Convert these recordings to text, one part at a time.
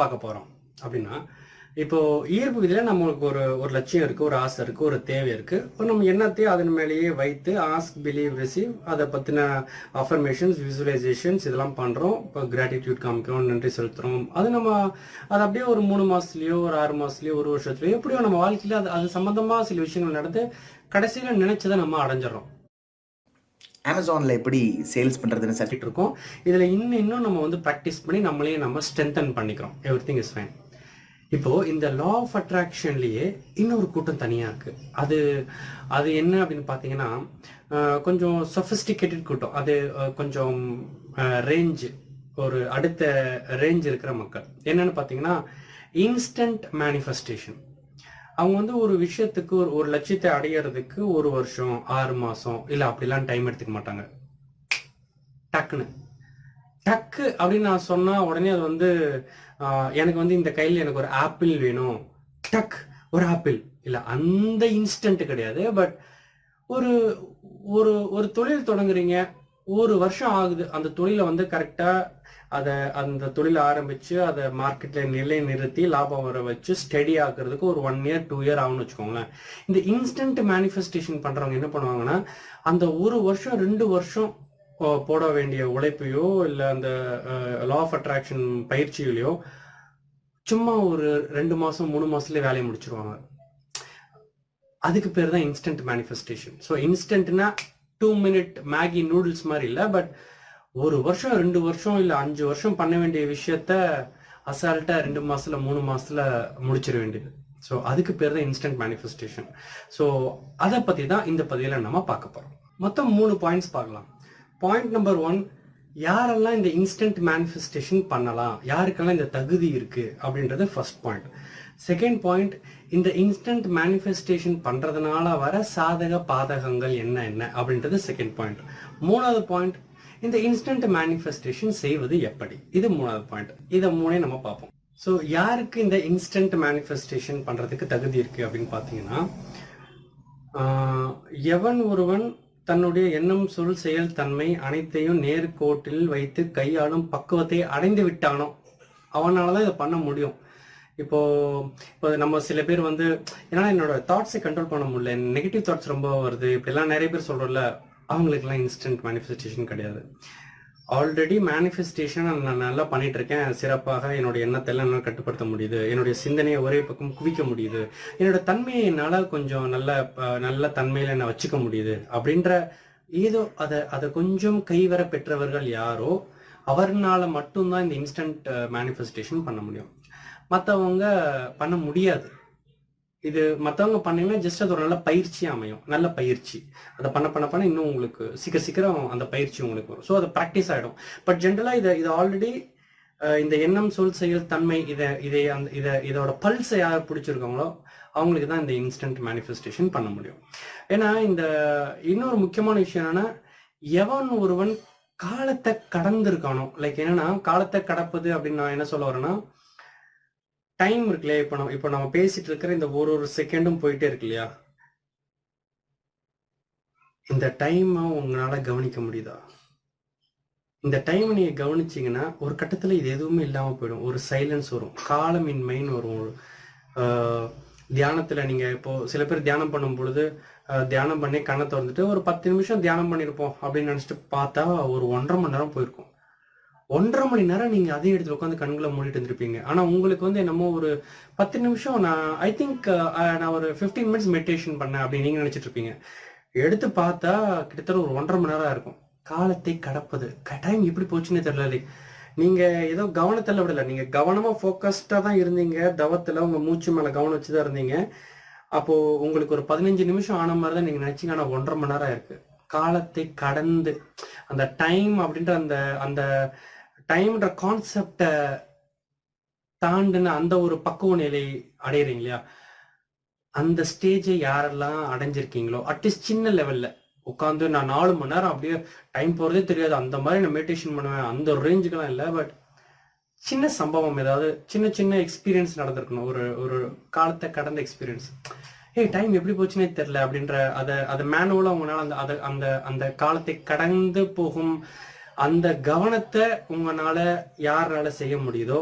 பார்க்க போறோம் அப்படின்னா, இப்போ ஈர்ப்பு விதியில நம்மளுக்கு ஒரு ஒரு லட்சியம் இருக்கு, ஒரு ஆசை இருக்கு, ஒரு தேவை இருக்கு. இப்போ நம்ம எண்ணத்தையும் அதன் மேலேயே வைத்து ஆஸ்க், பிலீவ், ரிசீவ் அதை பத்தின அஃபர்மேஷன்ஸ், விசுவலைசேஷன்ஸ் இதெல்லாம் பண்றோம். இப்போ கிராட்டிடியூட் காமிக்கிறோம், நன்றி செலுத்துறோம். அது அப்படியே ஒரு 3 மாசத்துலயோ, ஒரு 6 மாசத்துலயோ, ஒரு வருஷத்துலயோ எப்படியோ நம்ம வாழ்க்கையில அது சம்பந்தமா சில விஷயங்கள் நடந்து கடைசியில நினைச்சதை நம்ம அடைஞ்சிடறோம். அமேசான்ல எப்படி சேல்ஸ் பண்றதுன்னு கத்துக்கிட்டு இருக்கோம். இதுல இன்னும் நம்ம வந்து பிராக்டிஸ் பண்ணி நம்மளே நம்ம ஸ்ட்ரென்தன் பண்ணிக்கிறோம். Everything is fine. இப்போ இந்த லா ஆஃப் அட்ராக்ஷன்லயே இன்னொரு கூட்டம் தனியா இருக்கு. அது அது என்ன அப்படின்னு பாத்தீங்கன்னா, கொஞ்சம் சொபிஸ்டிகேட்டட் கூட்டம். அது கொஞ்சம் ரேஞ்ச், ஒரு அடுத்த ரேஞ்ச் இருக்கிற மக்கள். என்னன்னு பாத்தீங்கன்னா, இன்ஸ்டன்ட் மேனிஃபெஸ்டேஷன். அவங்க வந்து ஒரு விஷயத்துக்கு ஒரு லட்சியத்தை அடையிறதுக்கு 1 வருஷம், 6 மாசம் இல்ல அப்படிலாம் டைம் எடுத்துக்க மாட்டாங்க. டக்கு அப்படின்னு நான் சொன்னா உடனே அது வந்து எனக்கு வந்து இந்த கையில் எனக்கு ஒரு ஆப்பிள் வேணும், டக் ஒரு ஆப்பிள் இல்ல, அந்த இன்ஸ்டன்ட் கிடையாது. பட் ஒரு ஒரு ஒரு தொழில் தொடங்குறீங்க, 1 வருஷம் ஆகுது அந்த தொழிலை வந்து கரெக்டா அந்த தொழிலை ஆரம்பிச்சு அதை மார்க்கெட்ல நிலை நிறுத்தி லாபம் வர வச்சு ஸ்டெடி ஆக்குறதுக்கு ஒரு 1 இயர் 2 இயர் ஆகும்னு வச்சுக்கோங்களேன். இந்த இன்ஸ்டன்ட் மேனிஃபெஸ்டேஷன் பண்றவங்க என்ன பண்ணுவாங்கன்னா, அந்த 1 வருஷம் 2 வருஷம் போட வேண்டிய உழைப்பையோ இல்ல அந்த லா ஆஃப் அட்ராக்ஷன் பயிற்சியிலையோ சும்மா ஒரு 2 மாசம் 3 மாசத்துலயே வேலையை முடிச்சிருவாங்க. அதுக்கு பேர் தான் இன்ஸ்டன்ட் மேனிஃபெஸ்டேஷன். ஸோ இன்ஸ்டன்ட்னா 2 மினிட் மேகி நூடுல்ஸ் மாதிரி இல்லை, பட் 1 வருஷம் 2 வருஷம் இல்ல 5 வருஷம் பண்ண வேண்டிய விஷயத்த அசால்ட்டா 2 மாசத்துல 3 மாசத்துல முடிச்சிட வேண்டியது. ஸோ அதுக்கு பேர் தான் இன்ஸ்டன்ட் மேனிஃபெஸ்டேஷன். ஸோ அதை பத்தி தான் இந்த பதிவுல நம்ம பார்க்க போறோம். மொத்தம் 3 பாயிண்ட்ஸ் பார்க்கலாம். பாயிண்ட் நம்பர் 1, யாரெல்லாம் இந்த இன்ஸ்டன்ட் மேனிஃபெஸ்டேஷன் பண்ணலாம், யாருக்கெல்லாம் இந்த தகுதி இருக்கு அப்படின்றது ஃபர்ஸ்ட் பாயிண்ட். செகண்ட் பாயிண்ட், இந்த இன்ஸ்டன்ட் மேனிஃபெஸ்டேஷன் பண்றதுனால வர சாதக பாதகங்கள் என்ன அப்படின்றது செகண்ட் பாயிண்ட். 3வது பாயிண்ட், இந்த இன்ஸ்டன்ட் மேனிஃபெஸ்டேஷன் செய்வது எப்படி, இது 3வது பாயிண்ட். இதை 3 நம்ம பார்ப்போம். ஸோ யாருக்கு இந்த இன்ஸ்டன்ட் மேனிஃபெஸ்டேஷன் பண்றதுக்கு தகுதி இருக்கு அப்படின்னு பாத்தீங்கன்னா, எவன் ஒருவன் தன்னுடைய எண்ணம், சொல், செயல், தன்மை அனைத்தையும் நேர்கோட்டில் வைத்து கையாளும் பக்குவத்தை அடைந்து விட்டானோ அவனாலதான் இதை பண்ண முடியும். இப்போ நம்ம சில பேர் வந்து ஏன்னா என்னோட தாட்ஸை கண்ட்ரோல் பண்ண முடியல, நெகட்டிவ் தாட்ஸ் ரொம்ப வருது, இப்படிலாம் நிறைய பேர் சொல்றோம்ல, அவங்களுக்குலாம் இன்ஸ்டன்ட் மேனிஃபெஸ்டேஷன் கிடையாது. ஆல்ரெடி மேனிஃபெஸ்டேஷன் நான் நல்லா பண்ணிட்டு இருக்கேன், சிறப்பாக என்னோட எண்ணத்தை எல்லாம் என்னால் கட்டுப்படுத்த முடியுது, என்னுடைய சிந்தனையை ஒரே பக்கம் குவிக்க முடியுது, என்னோட தன்மையை என்னால் கொஞ்சம் நல்ல தன்மையில என்ன வச்சுக்க முடியுது அப்படின்ற ஏதோ அதை கொஞ்சம் கைவர பெற்றவர்கள் யாரோ அவர்னால மட்டும்தான் இந்த இன்ஸ்டன்ட் மேனிஃபெஸ்டேஷன் பண்ண முடியும். மற்றவங்க பண்ண முடியாது. இது மற்றவங்க பண்ணீங்கன்னா ஜஸ்ட் அது ஒரு நல்ல பயிற்சி அமையும், நல்ல பயிற்சி. அதை பண்ண இன்னும் உங்களுக்கு சீக்கிரம் அந்த பயிற்சி உங்களுக்கு வரும். ஸோ அது ப்ராக்டிஸ் ஆகிடும். பட் ஜென்ரலா இது ஆல்ரெடி இந்த எண்ணம், சொல், செயல், தன்மை இதோட பல்ஸை யார் பிடிச்சிருக்காங்களோ அவங்களுக்கு தான் இந்த இன்ஸ்டன்ட் மேனிஃபெஸ்டேஷன் பண்ண முடியும். ஏன்னா இந்த இன்னொரு முக்கியமான விஷயம் என்னன்னா, எவன் ஒருவன் காலத்தை கடந்திருக்கானோ, லைக் என்னன்னா காலத்தை கடப்பது அப்படின்னு நான் என்ன சொல்ல வரேன்னா, டைம் இருக்கு இல்லையா, இப்போ நம்ம பேசிட்டு இருக்கிற இந்த ஒரு செகண்டும் போயிட்டே இருக்கு இல்லையா, இந்த டைம் உங்களால கவனிக்க முடியுதா? இந்த டைம் நீங்க கவனிச்சீங்கன்னா ஒரு கட்டத்துல இது எதுவுமே இல்லாம போயிடும், ஒரு சைலன்ஸ் வரும், காலமின்மைன்னு வரும். தியானத்துல நீங்க இப்போ சில பேர் தியானம் பண்ணும் பொழுது தியானம் பண்ணி கண்ணை திறந்துட்டு ஒரு 10 நிமிஷம் தியானம் பண்ணிருப்போம் அப்படின்னு நினைச்சிட்டு பார்த்தா ஒரு 1.5 மணி நேரம் போயிருக்கும். 1.5 மணி நேரம் நீங்க அதே இடத்துல உட்காந்து கண்களை மூடிட்டு இருந்திருப்பீங்க. ஆனா உங்களுக்கு வந்து என்னமோ ஒரு 10 நிமிஷம் ஐ திங்க் நான் ஒரு 15 மினிட்ஸ் மெடிடேஷன் பண்ணேன் அப்படின்னு நீங்க நினைச்சிட்டு இருப்பீங்க. எடுத்து பார்த்தா கிட்டத்தட்ட ஒரு 1.5 மணி நேரம் இருக்கும். காலத்தை கடப்பது, டைம் எப்படி போச்சுன்னே தெரியல. நீங்க ஏதோ கவனத்துல விடல, நீங்க கவனமா போக்கஸ்டா தான் இருந்தீங்க, தவத்துல உங்க மூச்சு மேல கவனம் வச்சுதான் இருந்தீங்க. அப்போ உங்களுக்கு ஒரு 15 நிமிஷம் ஆன மாதிரி தான் நீங்க நினைச்சீங்க. ஆனா 1.5 மணி நேரம் இருக்கு. காலத்தை கடந்து அந்த டைம் அப்படின்ற அந்த டைம்ன்ற கான்செப்ட தாண்டின அந்த ஒரு பக்குவ நிலை அடையிறீங்க இல்லையா, அந்த ஸ்டேஜை யாரெல்லாம் அடைஞ்சிருக்கீங்களோ, அட்லீஸ்ட் சின்ன லெவல்ல உட்காந்து நான் 4 மணி நேரம் அப்படியே டைம் போறதே தெரியாது அந்த மாதிரி நான் மெடிடேஷன் பண்ணுவேன், அந்த ரேஞ்சுக்கெல்லாம் இல்லை. பட் சின்ன சம்பவம், ஏதாவது சின்ன எக்ஸ்பீரியன்ஸ் நடந்திருக்கணும், ஒரு காலத்தை கடந்த எக்ஸ்பீரியன்ஸ். டைம் எப்படி போச்சுன்னே தெரியல அப்படின்ற அதை மேனுவலா உங்களால அந்த காலத்தை கடந்து போகும் அந்த கவனத்தை உங்களால யாரால செய்ய முடியுதோ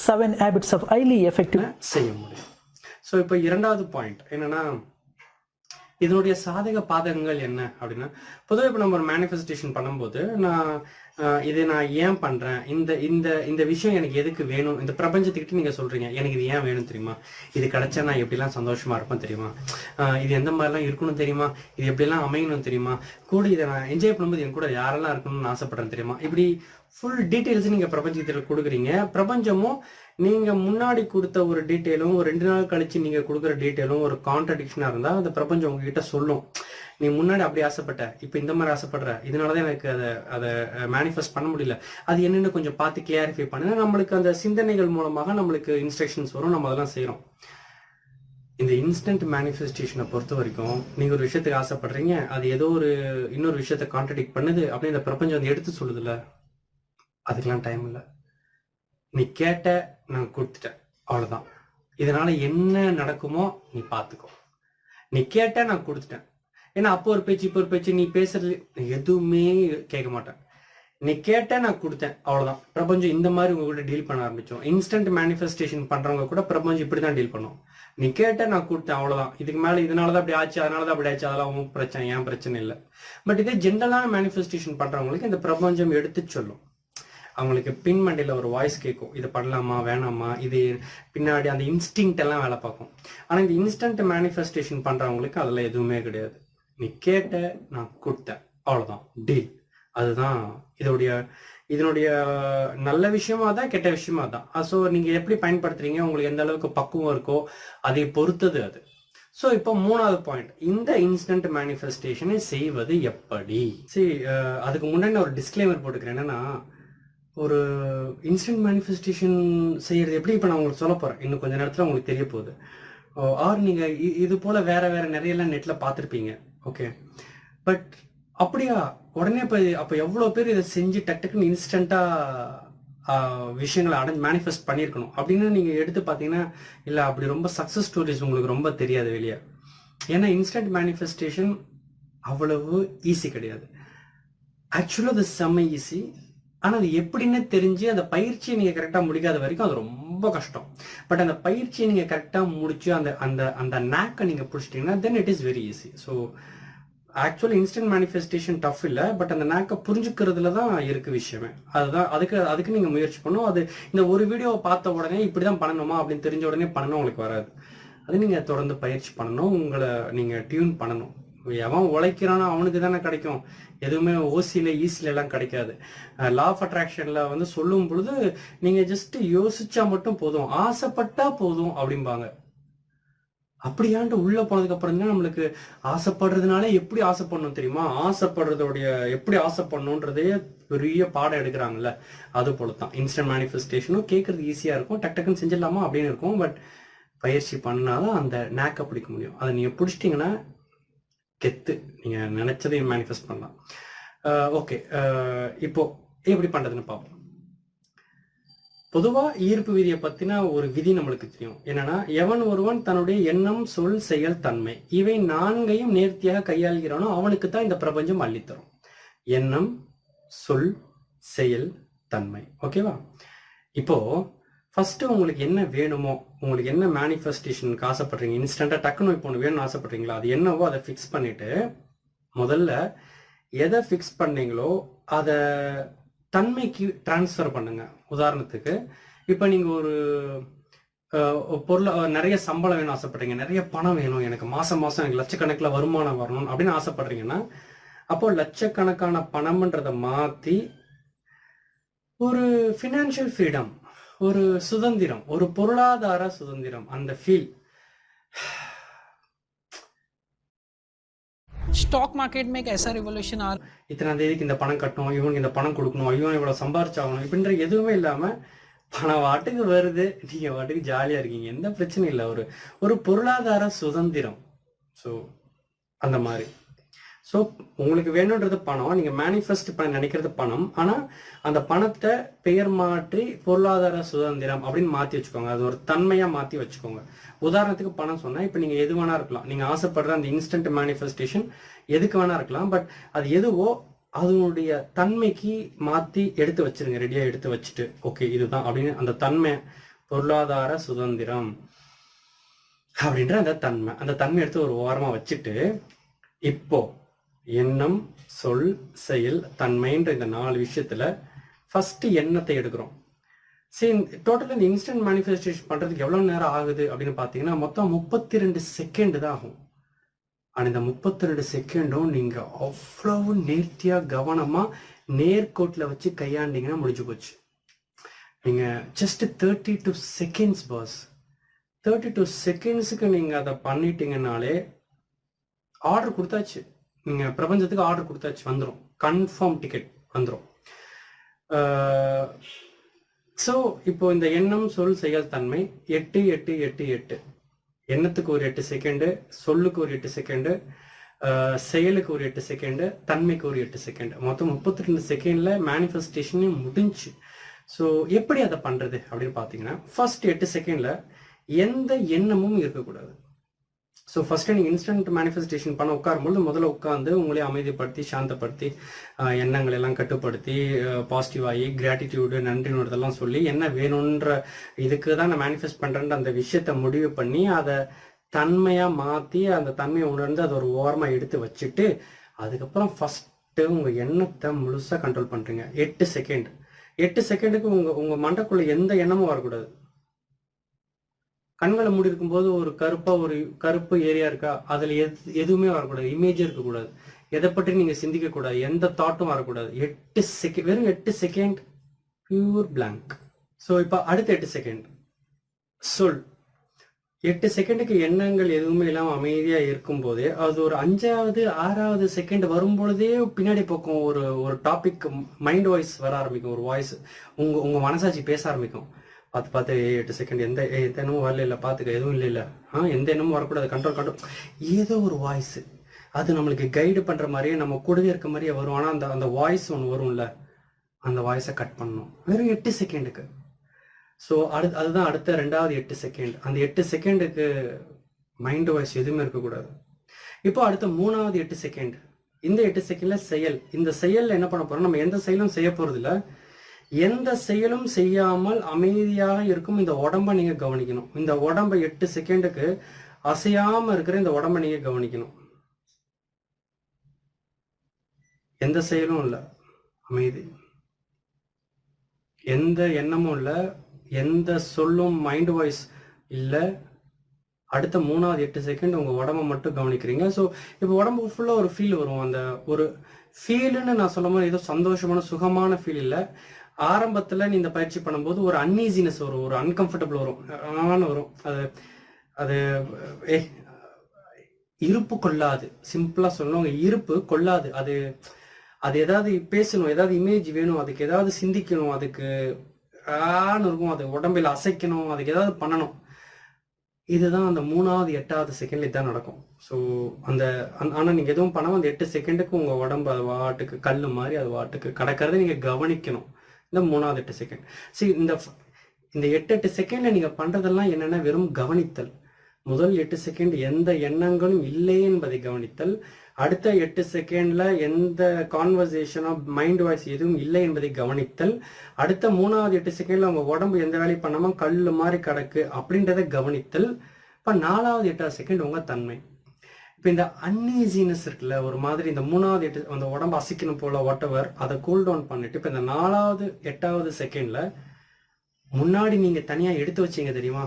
7 habits of highly effective செய்ய முடியும். ஸோ இப்போ இரண்டாவது பாயிண்ட் என்னன்னா, இதனுடைய சாதக பாதகங்கள் என்ன அப்படின்னா, பொதுவாக இப்போ நம்ம ஒரு மேனிஃபெஸ்டேஷன் பண்ணும்போது இதை நான் ஏன் பண்றேன், இந்த இந்த இந்த விஷயம் எனக்கு எதுக்கு வேணும், இந்த பிரபஞ்சத்துக்கிட்ட நீங்க சொல்றீங்க எனக்கு இது ஏன் வேணும் தெரியுமா, இது கிடைச்சா நான் எப்படிலாம் சந்தோஷமா இருப்பேன் தெரியுமா, இது எந்த மாதிரிலாம் இருக்கணும் தெரியுமா, இது எப்படிலாம் அமையணும் தெரியுமா, கூட இதை நான் என்ஜாய் பண்ணும்போது என் கூட யாரெல்லாம் இருக்கணும்னு ஆசைப்படுறேன் தெரியுமா, இப்படி ஃபுல் டீட்டெயில்ஸ் நீங்க பிரபஞ்சத்தில் கொடுக்குறீங்க. பிரபஞ்சமும் நீங்க முன்னாடி கொடுத்த ஒரு டீட்டெயிலும் ஒரு 2 நாள் கழிச்சு நீங்க கொடுக்குற டீட்டெயிலும் ஒரு கான்ட்ரடிக்ஷனா இருந்தா அந்த பிரபஞ்சம் உங்ககிட்ட சொல்லும், நீ முன்னாடி அப்படி ஆசைப்பட்ட, இப்ப இந்த மாதிரி ஆசைப்படுற, இதனாலதான் எனக்கு அதை மேனிஃபெஸ்ட் பண்ண முடியல, அது என்னன்னு கொஞ்சம் பார்த்து கிளாரிஃபை பண்ணுங்க. நம்மளுக்கு அந்த சிந்தனைகள் மூலமாக நம்மளுக்கு இன்ஸ்ட்ரக்ஷன்ஸ் வரும், நம்ம அதெல்லாம் செய்யறோம். இந்த இன்ஸ்டன்ட் மேனிஃபெஸ்டேஷனை பொறுத்த வரைக்கும் நீங்க ஒரு விஷயத்துக்கு ஆசைப்படுறீங்க, அது ஏதோ ஒரு இன்னொரு விஷயத்த கான்ட்ரடிக்ட் பண்ணுது அப்படின்னு இந்த பிரபஞ்சம் வந்து எடுத்து சொல்லுதுல்ல, அதுக்கெல்லாம் டைம் இல்லை. நீ கேட்ட, நான் கொடுத்துட்டேன், அவ்வளவுதான். இதனால என்ன நடக்குமோ நீ பாத்துக்கோ. நீ கேட்ட, நான் கொடுத்துட்டேன். ஏன்னா அப்போ ஒரு பேச்சு இப்போ ஒரு பேச்சு, நீ பேசுறது எதுவுமே கேட்க மாட்டேன். நீ கேட்ட, நான் கொடுத்தேன், அவ்வளவுதான். பிரபஞ்சம் இந்த மாதிரி உங்க கூட டீல் பண்ண ஆரம்பிச்சோம். இன்ஸ்டன்ட் மேனிஃபெஸ்டேஷன் பண்றவங்க கூட பிரபஞ்சம் இப்படிதான் டீல் பண்ணும். நீ கேட்ட, நான் கொடுத்தேன், அவ்வளவுதான். இதுக்கு மேல இதனாலதான் அப்படி ஆச்சு, அதனாலதான் அப்படி ஆச்சு, அதெல்லாம் உங்க பிரச்சனை, ஏன் பிரச்சனை இல்லை. பட் இதே ஜென்ரலான மேனிஃபெஸ்டேஷன் பண்றவங்களுக்கு இந்த பிரபஞ்சம் எடுத்து சொல்லும். அவங்களுக்கு பின் மண்டையில ஒரு வாய்ஸ் கேட்கும், இதை பண்ணலாமா வேணாமா, இது பின்னாடி அந்த இன்ஸ்டிங்க்ட் எல்லாம் வேலை பார்க்கும். ஆனா இந்த இன்ஸ்டன்ட் மேனிஃபெஸ்டேஷன் பண்றவங்களுக்கு அதெல்லாம் எதுவுமே கிடையாது. நீ கேட்ட, நான் கொடுத்தேன், அவ்வளவுதான், டீல். அதுதான் இதனுடைய நல்ல விஷயமா தான், கெட்ட விஷயமா தான். ஸோ நீங்க எப்படி பயன்படுத்துறீங்க, உங்களுக்கு எந்த அளவுக்கு பக்குவம் இருக்கோ அதை பொறுத்தது அது. ஸோ இப்போ 3வது பாயிண்ட், இந்த இன்ஸ்டன்ட் மேனிஃபெஸ்டேஷனை செய்வது எப்படி. சரி, அதுக்கு முன்னாடி நான் ஒரு டிஸ்க்ளைமர் போட்டுக்கிறேன். என்னன்னா, ஒரு இன்ஸ்டன்ட் மேனிஃபெஸ்டேஷன் செய்யறது எப்படி இப்போ நான் உங்களுக்கு சொல்ல போறேன், இன்னும் கொஞ்ச நேரத்தில் உங்களுக்கு தெரிய போகுது. ஆர் நீங்க இது போல வேற நிறைய எல்லாம் நெட்ல பார்த்துருப்பீங்க. ஓகே, பட் அப்படியா உடனே அப்போ எவ்வளோ பேர் இதை செஞ்சு டக்குன்னு இன்ஸ்டண்டா விஷயங்களை மேனிஃபெஸ்ட் பண்ணியிருக்கணும் அப்படின்னு நீங்க எடுத்து பார்த்தீங்கன்னா, இல்லை அப்படி ரொம்ப சக்ஸஸ் ஸ்டோரிஸ் உங்களுக்கு ரொம்ப தெரியாது வெளியே. ஏன்னா இன்ஸ்டன்ட் மேனிஃபெஸ்டேஷன் அவ்வளவு ஈஸி கிடையாது. ஆக்சுவலாக அது செம்ம ஈஸி. ஆனா அது எப்படின்னு தெரிஞ்சு அந்த பயிற்சியை நீங்க கரெக்டா முடிக்காத வரைக்கும் அது ரொம்ப கஷ்டம். பட் அந்த பயிற்சியை நீங்க கரெக்டா முடிச்சு அந்த அந்த அந்த நாக்கை நீங்க பிடிச்சிட்டீங்கன்னா then it is very easy. So actually instant manifestation tough இல்லை, பட் அந்த நாக்கை புரிஞ்சுக்கிறதுல தான் இருக்கு விஷயமே. அதுதான் அதுக்கு நீங்க முயற்சி பண்ணும். அது இந்த ஒரு வீடியோவை பார்த்த உடனே இப்படிதான் பண்ணணுமா அப்படின்னு தெரிஞ்ச உடனே பண்ணணும் உங்களுக்கு வராது. அது நீங்க தொடர்ந்து பயிற்சி பண்ணணும், உங்களை நீங்க டியூன் பண்ணணும். எவன் உழைக்கிறானோ அவனுக்கு தானே கிடைக்கும். எதுவுமே ஓசியில ஈஸில எல்லாம் கிடைக்காது. லா ஆஃப் அட்ராக்ஷன்ல வந்து சொல்லும் பொழுது நீங்க ஜஸ்ட் யோசிச்சா மட்டும் போதும், ஆசைப்பட்டா போதும் அப்படிம்பாங்க. அப்படியாண்டு உள்ள போனதுக்கு அப்புறம் தான் நம்மளுக்கு ஆசைப்படுறதுனால எப்படி ஆசைப்படணும் தெரியுமா, ஆசைப்படுறதோடைய எப்படி ஆசைப்படணுன்றதே பெரிய பாடம் எடுக்கிறாங்கல்ல, அது போலதான் இன்ஸ்டன்ட் மேனிஃபெஸ்டேஷனும். கேட்கறது ஈஸியா இருக்கும், டக் டக்குன்னு செஞ்சிடலாமா அப்படின்னு இருக்கும். பட் பயிற்சி பண்ணாதான் அந்த நாக்கை பிடிக்க முடியும். அதை நீங்க பிடிச்சிட்டீங்கன்னா கெத்து, நீங்க நினைச்சதையும் மேனிஃபெஸ்ட் பண்ணலாம். ஓகே, இப்போ எப்படி பண்றதுன்னு பார்ப்போம். பொதுவா ஈர்ப்பு விதியை பத்தின ஒரு விதி நம்மளுக்கு தெரியும். என்னன்னா, எவன் ஒருவன் தன்னுடைய எண்ணம், சொல், செயல், தன்மை இவை 4ஐயும் நேர்த்தியாக கையாள்கிறானோ அவனுக்கு தான் இந்த பிரபஞ்சம் அள்ளித்தரும். எண்ணம், சொல், செயல், தன்மை. ஓகேவா? இப்போ ஃபர்ஸ்ட் உங்களுக்கு என்ன வேணுமோ, உங்களுக்கு என்ன மேனிஃபெஸ்டேஷனுக்கு ஆசைப்படுறீங்க, இன்ஸ்டன்டா டக்குன்னு இப்போ ஒன்று வேணும்னு ஆசைப்படுறீங்களா, அது என்னவோ அதை ஃபிக்ஸ் பண்ணிட்டு முதல்ல எதை ஃபிக்ஸ் பண்ணீங்களோ அதை தன்மைக்கு டிரான்ஸ்ஃபர் பண்ணுங்க. உதாரணத்துக்கு இப்போ நீங்க ஒரு பொருள் நிறைய சம்பளம் வேணும் ஆசைப்படுறீங்க, நிறைய பணம் வேணும், எனக்கு மாசம் எனக்கு லட்சக்கணக்கில் வருமானம் வரணும் அப்படின்னு ஆசைப்படுறீங்கன்னா, அப்போ லட்சக்கணக்கான பணம்ன்றதை மாத்தி ஒரு ஃபினான்ஷியல் ஃப்ரீடம், ஒரு சுதந்திரம், ஒரு பொருளாதார சுதந்திரம், அந்த ஃபீல். स्टॉक मार्केट में एक ऐसा रिवोल्यूशन आ रहा है, இத்தனாம் தேதிக்கு இந்த பணம் கட்டணும், இவனுக்கு இந்த பணம் கொடுக்கணும், இவன் இவ்வளவு சம்பாரிச்சாகணும் இப்படின்ற எதுவுமே இல்லாம பணம் வாட்டுக்கு வருது, நீங்க வாட்டுக்கு ஜாலியா இருக்கீங்க, எந்த பிரச்சனையும் இல்லை. ஒரு பொருளாதார சுதந்திரம். ஸோ அந்த மாதிரி. ஸோ உங்களுக்கு வேணுன்றது பணம், நீங்க மேனிஃபெஸ்ட் பண்ண நினைக்கிறது பணம். ஆனா அந்த பணத்தை பெயர் மாற்றி பொருளாதார சுதந்திரம் அப்படின்னு மாத்தி வச்சுக்கோங்க. அது ஒரு தன்மையா மாத்தி வச்சுக்கோங்க. உதாரணத்துக்கு பணம் சொன்னா இப்ப நீங்க எது வேணா இருக்கலாம், நீங்க ஆசைப்படுற அந்த இன்ஸ்டன்ட் மேனிஃபெஸ்டேஷன் எதுக்கு வேணா இருக்கலாம். பட் அது எதுவோ அதனுடைய தன்மைக்கு மாத்தி எடுத்து வச்சிருங்க, ரெடியா எடுத்து வச்சுட்டு ஓகே இதுதான் அப்படின்னு அந்த தன்மை பொருளாதார சுதந்திரம் அப்படின்ற அந்த தன்மை எடுத்து ஒரு ஓரமா வச்சுட்டு, இப்போ எண்ணம், சொல், செயல், தன்மைன்ற இந்த 4 விஷயத்துல ஃபர்ஸ்ட் எண்ணத்தை எடுக்கிறோம். சரி, டோட்டலா இந்த இன்ஸ்டன்ட் மேனிஃபெஸ்டேஷன் பண்றதுக்கு எவ்வளவு நேரம் ஆகுது அப்படின்னு பாத்தீங்கன்னா மொத்தம் 32 செகண்ட் தான் ஆகும். ஆனா இந்த 32 செகண்டும் நீங்க அவ்வளவு நேர்த்தியா கவனமா நேர்கோட்டில் வச்சு கையாண்டீங்கன்னா முடிஞ்சு போச்சு. நீங்க ஜஸ்ட் 32 செகண்ட்ஸ் பாஸ், 32 செகண்ட்ஸுக்கு நீங்க அதை பண்ணிட்டீங்கன்னாலே ஆர்டர் கொடுத்தாச்சு. நீங்க பிரபஞ்சத்துக்கு ஆர்டர் கொடுத்தாச்சு, வந்துடும், கன்ஃபார்ம் டிக்கெட் வந்துடும். ஸோ இப்போ இந்த எண்ணம், சொல், செயல், தன்மை 8 8 8 8, எண்ணத்துக்கு ஒரு 8 செகண்டு, சொல்லுக்கு ஒரு 8 செகண்டு, செயலுக்கு ஒரு 8 செகண்டு, தன்மைக்கு ஒரு 8 செகண்ட், மொத்தம் 32 செகண்ட்ல மேனிஃபெஸ்டேஷனே முடிஞ்சு. ஸோ எப்படி அதை பண்றது அப்படின்னு பார்த்தீங்கன்னா, ஃபர்ஸ்ட் 8 செகண்ட்ல எந்த எண்ணமும் இருக்கக்கூடாது. ஸோ ஃபர்ஸ்ட் நீங்கள் இன்ஸ்டன்ட் மேனிஃபெஸ்டேஷன் பண்ண உட்காரும்போது முதல்ல உட்காந்து உங்களே அமைதிப்படுத்தி, சாந்தப்படுத்தி, எண்ணங்கள் எல்லாம் கட்டுப்படுத்தி, பாசிட்டிவ் ஆகி, கிராட்டிடியூடு, நன்றினோடதெல்லாம் சொல்லி என்ன வேணுன்ற இதுக்கு தான் நான் மேனிஃபெஸ்ட் பண்ணுறேன்ற அந்த விஷயத்த முடிவு பண்ணி அதை தன்மையாக மாற்றி அந்த தன்மையை உணர்ந்து அதை ஒரு ஓரமாக எடுத்து வச்சுட்டு, அதுக்கப்புறம் ஃபஸ்ட்டு உங்கள் எண்ணத்தை முழுசாக கண்ட்ரோல் பண்ணுறீங்க. 8 செகண்ட், 8 செகண்டுக்கு உங்கள் மண்டைக்குள்ளே எந்த எண்ணமும் வரக்கூடாது. கண்களை மூடி இருக்கும்போது ஒரு கருப்பு ஏரியா இருக்கா, அதுல எதுவுமே வரக்கூடாது, இமேஜ் இருக்கக்கூடாது, எதை பற்றி நீங்க சிந்திக்க கூடாது, எந்த தாட்டும் வரக்கூடாது. 8 செகண்ட், வெறும் 8 செகண்ட் பியூர் பிளாங்க். ஸோ இப்போ அடுத்த 8 செகண்ட் சொல். 8 செகண்டுக்கு எண்ணங்கள் எதுவுமே இல்லாம அமைதியா இருக்கும் போதே அது ஒரு 5வது 6வது செகண்ட் வரும்பொழுதே பின்னாடி பக்கம் ஒரு டாபிக் மைண்ட் வாய்ஸ் வர ஆரம்பிக்கும். ஒரு வாய்ஸ் உங்க மனசாட்சி பேச ஆரம்பிக்கும். பார்த்து 8 செகண்ட் எந்த எண்ணமும் வரல, இல்லை பார்த்துக்க எதுவும் இல்லை, எந்த எண்ணமும் வரக்கூடாது, கண்ட்ரோல். ஏதோ ஒரு வாய்ஸ் அது நம்மளுக்கு கைடு பண்ற மாதிரியே நம்ம கூடவே இருக்க மாதிரியே வரும். ஆனால் அந்த வாய்ஸ் ஒன்று வரும்ல, அந்த வாய்ஸை கட் பண்ணணும் வெறும் 8 செகண்டுக்கு. ஸோ அதுதான் அடுத்த 2வது 8 செகண்ட். அந்த 8 செகண்டுக்கு மைண்ட் வாய்ஸ் எதுவுமே இருக்கக்கூடாது. இப்போ அடுத்த 3வது 8 செகண்ட். இந்த 8 செகண்ட்ல செயல். இந்த செயல்ல என்ன பண்ண போறோம், நம்ம எந்த செயலும் செய்ய போறது இல்லை. எந்த செயலும் செய்யாமல் அமைதியாக இருக்கும் இந்த உடம்ப நீங்க கவனிக்கணும். இந்த உடம்ப 8 செகண்டுக்கு அசையாம இருக்கிற இந்த உடம்ப நீங்க கவனிக்கணும். எந்த செயலும் இல்லை, அமைதி. எந்த எண்ணமும் இல்லை, எந்த சொல்லும் மைண்ட் வாய்ஸ் இல்லை. அடுத்த 3வது 8 செகண்ட் உங்க உடம்ப மட்டும் கவனிக்கிறீங்க. ஸோ இப்போ உடம்புக்கு ஃபுல்லா ஒரு ஃபீல் வரும். அந்த ஒரு ஃபீல்னு நான் சொல்லும் போது ஏதோ சந்தோஷமான சுகமான ஃபீல் இல்லை. ஆரம்பத்துல நீ இந்த பயிற்சி பண்ணும்போது ஒரு அன்ஈசினஸ் வரும், ஒரு அன்கம்ஃபர்டபுள் வரும். அது இருப்பு கொள்ளாது. சிம்பிளா சொல்லணும், இருப்பு கொள்ளாது. அது ஏதாவது பேசணும், ஏதாவது இமேஜ் வேணும், அதுக்கு ஏதாவது சிந்திக்கணும், அதுக்கு இருக்கும், அது உடம்பில் அசைக்கணும், அதுக்கு ஏதாவது பண்ணணும். இதுதான் அந்த 3வது 8வது செகண்ட்ல இதுதான் நடக்கும். ஸோ ஆனா நீங்க எதுவும் பண்ணாம அந்த 8 செகண்டுக்கு உங்க உடம்பு அது வாட்டுக்கு கல்லு மாதிரி அது வாட்டுக்கு கடக்கிறத நீங்க கவனிக்கணும். இந்த 3வது 8 செகண்ட். சரி, இந்த 8 செகண்ட்ல நீங்க பண்றதெல்லாம் என்னன்னா வெறும் கவனித்தல். முதல் 8 செகண்ட் எந்த எண்ணங்களும் இல்லை என்பதை கவனித்தல். அடுத்த 8 செகண்ட்ல எந்த கான்வர்சேஷனோ மைண்ட் வாய்ஸ் எதுவும் இல்லை என்பதை கவனித்தல். அடுத்த 3வது 8 செகண்ட்ல உங்க உடம்பு எந்த வேலையும் பண்ணாம கல்லு மாதிரி கிடக்கு அப்படின்றத கவனித்தல். இப்ப 4வது 8வது செகண்ட் உங்க தன்மை. இப்ப இந்த அன்ஈசினஸ் இருக்குல்ல, ஒரு மாதிரி இந்த 3வது 8 அந்த உடம்பு அசைக்கணும் போல வாட் எவர், அதை கூல் டவுன் பண்ணிட்டு இப்ப இந்த 4வது 8வது செகண்ட்ல முன்னாடி நீங்க தனியா எடுத்து வச்சீங்க தெரியுமா?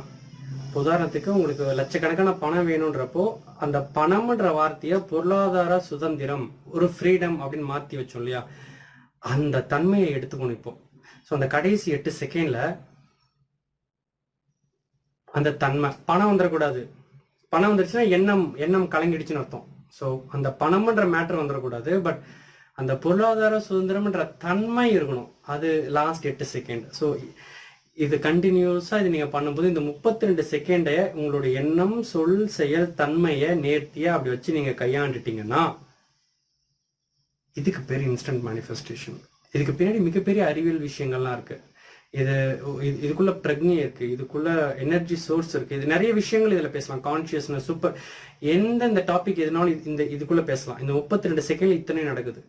உதாரணத்துக்கு உங்களுக்கு லட்சக்கணக்கான பணம் வேணும்ன்றப்போ அந்த பணம்ன்ற வார்த்தைய பொருளாதார சுதந்திரம், ஒரு ஃப்ரீடம் அப்படின்னு மாத்தி வச்சோம் இல்லையா, அந்த தன்மையை எடுத்துக்கணும் இப்போ. ஸோ அந்த கடைசி 8 செகண்ட்ல அந்த தன்மை, பணம் வந்துடக்கூடாது. பணம் வந்துருச்சுன்னா எண்ணம் கலங்கிடுச்சுன்னு அர்த்தம். ஸோ அந்த பணம்ன்ற மேட்டர் வந்துடக்கூடாது. பட் அந்த பொருளாதார சுதந்திரம்ன்ற தன்மை இருக்கணும். அது லாஸ்ட் 8 செகண்ட். ஸோ இது கண்டினியூஸா இது நீங்க பண்ணும்போது இந்த 32 செகண்டை உங்களுடைய எண்ணம், சொல், செயல், தன்மையை நேர்த்தியா அப்படி வச்சு நீங்க கையாண்டுட்டீங்கன்னா இதுக்கு பேர் இன்ஸ்டன்ட் மேனிஃபெஸ்டேஷன். இதுக்கு பின்னாடி மிகப்பெரிய அறிவியல் விஷயங்கள்லாம் இருக்கு. இதுக்குள்ள பிரக்ஞை இருக்கு, இதுக்குள்ள எனர்ஜி சோர்ஸ் இருக்கு. இது நிறைய விஷயங்கள் இதுல பேசலாம். கான்சியஸ்னஸ், சூப்பர், எந்தெந்த டாபிக் எதுனாலும் இதுக்குள்ள பேசலாம். இந்த 32 செகண்ட் இத்தனை நடக்குது.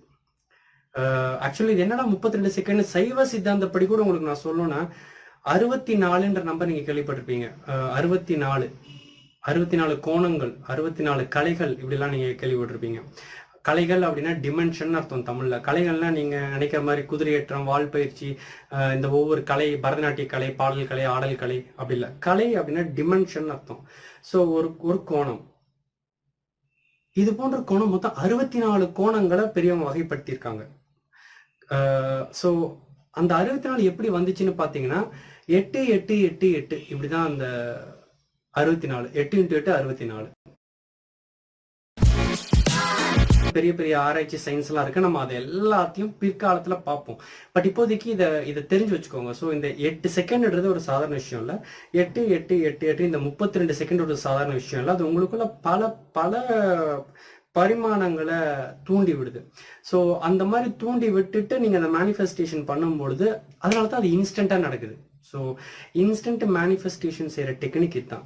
ஆக்சுவலி இது என்னடா 32 செகண்ட், சைவ சித்தாந்தப்படி கூட உங்களுக்கு நான் சொல்லணும்னா 64ன்ற நம்பர் நீங்க கேள்விப்பட்டிருப்பீங்க. 64 கோணங்கள், 64 கலைகள், இப்படிலாம் நீங்க கேள்விப்பட்டிருப்பீங்க. கலைகள் அப்படின்னா டிமென்ஷன் அர்த்தம் தமிழ்ல. கலைகள்னா நீங்க நினைக்கிற மாதிரி குதிரையேற்றம், வால் பயிற்சி, இந்த ஒவ்வொரு கலை, பரதநாட்டிய கலை, பாடல் கலை, ஆடல் கலை அப்படி இல்லை. கலை அப்படின்னா டிமென்ஷன் அர்த்தம். ஸோ ஒரு கோணம், இது போன்ற கோணம் மொத்தம் 64 கோணங்களை பெரியவங்க வகைப்படுத்தியிருக்காங்க. ஸோ அந்த 64 எப்படி வந்துச்சுன்னு பார்த்தீங்கன்னா 8 8 8 8 இப்படிதான் அந்த 64, 8 × 8 64. பெரிய பெரிய ஆராய்ச்சி சயின்ஸ் எல்லாம் இருக்கு. நம்ம அதை எல்லாத்தையும் பிற்காலத்துல பார்ப்போம். பட் இப்போதைக்கு இதை தெரிஞ்சு வச்சுக்கோங்க. ஸோ இந்த 8 செகண்ட்ன்றது ஒரு சாதாரண விஷயம் இல்லை. 8 8 8 8 இந்த 32 செகண்ட் ஒரு சாதாரண விஷயம் இல்லை. அது உங்களுக்குள்ள பல பரிமாணங்களை தூண்டி விடுது. ஸோ அந்த மாதிரி தூண்டி விட்டுட்டு நீங்க அந்த மேனிஃபெஸ்டேஷன் பண்ணும்பொழுது அதனால தான் அது இன்ஸ்டன்டா நடக்குது. ஸோ இன்ஸ்டன்ட் மேனிஃபெஸ்டேஷன் செய்யற டெக்னிக் இதுதான்.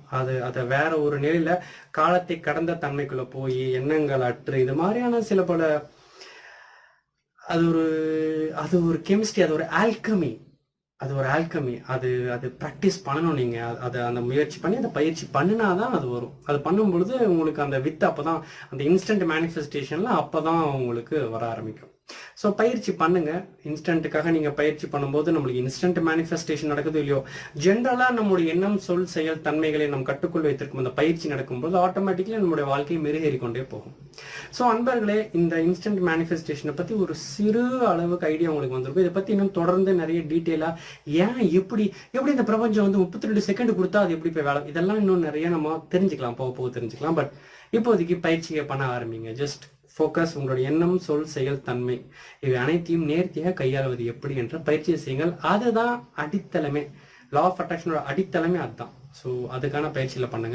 அதை வேற ஒரு நிலையில காலத்தை கடந்த தன்மைக்குள்ள போய் எண்ணங்கள் அற்று இது மாதிரியான சில பல, அது ஒரு கெமிஸ்ட்ரி, அது ஒரு ஆல்கமி. அது ப்ராக்டிஸ் பண்ணணும். நீங்க அதை அந்த முயற்சி பண்ணி அந்த பயிற்சி பண்ணினாதான் அது வரும். அது பண்ணும் பொழுது உங்களுக்கு அந்த வித்து அப்பதான் அந்த இன்ஸ்டன்ட் மேனிஃபெஸ்டேஷன்ல அப்பதான் உங்களுக்கு வர ஆரம்பிக்கும். ஸோ பயிற்சி பண்ணுங்க. இன்ஸ்டன்ட்டுக்காக நீங்க பயிற்சி பண்ணும்போது நம்மளுக்கு இன்ஸ்டன்ட் மேனிஃபெஸ்டேஷன் நடக்குது இல்லையோ, ஜென்ரலா நம்முடைய எண்ணம், சொல், செயல், தன்மைகளை நம் கட்டுக்குள் வைத்திருக்கும் அந்த பயிற்சி நடக்கும்போது ஆட்டோமேட்டிக்கலி நம்மளுடைய வாழ்க்கை மெருகேறி கொண்டே போகும். ஸோ அன்பர்களே, இந்த இன்ஸ்டன்ட் மேனிஃபெஸ்டேஷனை பத்தி ஒரு சிறு அளவுக்கு ஐடியா உங்களுக்கு வந்திருக்கும். இதை பத்தி இன்னும் தொடர்ந்து நிறைய டீட்டெயிலா ஏன் எப்படி இந்த பிரபஞ்சம் வந்து 32 செகண்ட் கொடுத்தா அது எப்படி போய் வேலை, இதெல்லாம் இன்னும் நிறைய நம்ம தெரிஞ்சுக்கலாம், போக தெரிஞ்சுக்கலாம். பட் இப்போதைக்கு பயிற்சியை பண்ண ஆரம்பிங்க. ஜஸ்ட் ஃபோக்கஸ், உங்களுடைய எண்ணம், சொல், செயல், தன்மை இவை அனைத்தையும் நேர்த்தியாக கையாளுவது எப்படி என்ற பயிற்சியை செய்யுங்கள். அதுதான் அடித்தளமே. லா ஆஃப் அட்ராக்ஷனோட அடித்தளமே அதுதான். ஸோ அதுக்கான பயிற்சியில பண்ணுங்க.